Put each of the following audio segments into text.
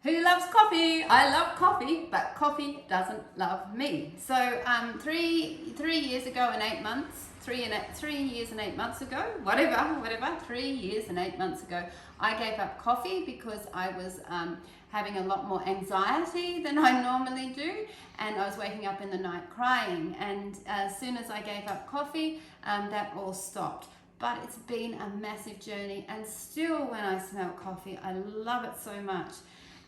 Who loves coffee? I love coffee, but coffee doesn't love me. So 3 years ago and 8 months, 3 years and 8 months ago, whatever, 3 years and 8 months ago, I gave up coffee because I was having a lot more anxiety than I normally do, and I was waking up in the night crying. And as soon as I gave up coffee, that all stopped. But it's been a massive journey, and still when I smell coffee, I love it so much.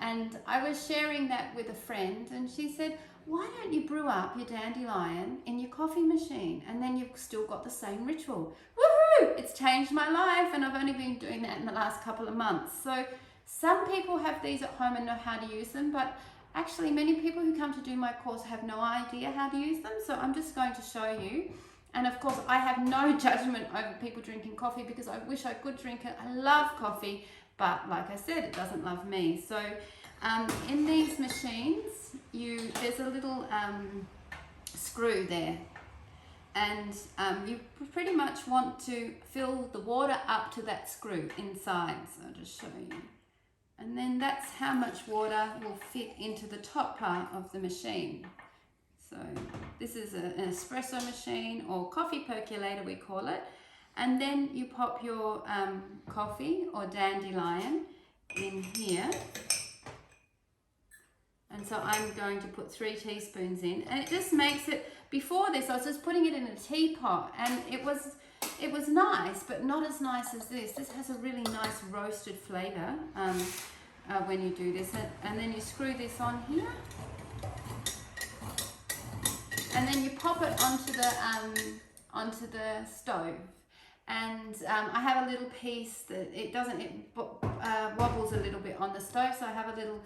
And I was sharing that with a friend, and she said, why don't you brew up your dandelion in your coffee machine, and then you've still got the same ritual. Woohoo! It's changed my life, and I've only been doing that in the last couple of months. So some people have these at home and know how to use them, but actually many people who come to do my course have no idea how to use them. So I'm just going to show you. And of course, I have no judgment over people drinking coffee, because I wish I could drink it. I love coffee, but like I said, it doesn't love me. So in these machines, there's a little screw there, and you pretty much want to fill the water up to that screw inside. So I'll just show you. And then that's how much water will fit into the top part of the machine. So this is an espresso machine, or coffee percolator we call it. And then you pop your coffee or dandelion in here. And so I'm going to put 3 teaspoons in, and it just makes it, before this I was just putting it in a teapot, and it was nice, but not as nice as this. This has a really nice roasted flavour when you do this. And then you screw this on here, and then you pop it onto the stove. And I have a little piece that it wobbles a little bit on the stove, so I have a little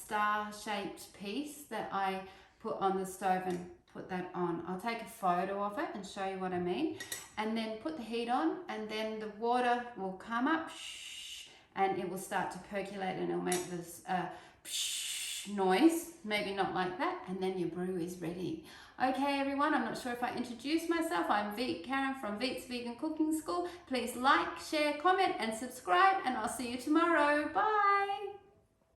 star-shaped piece that I put on the stove and put that on. I'll take a photo of it and show you what I mean. And then put the heat on, and then the water will come up, and it will start to percolate, and it'll make this noise, maybe not like that, and then your brew is ready. Okay everyone, I'm not sure if I introduced myself. I'm Karen from Veet's Vegan Cooking School. Please like, share, comment and subscribe, and I'll see you tomorrow. Bye!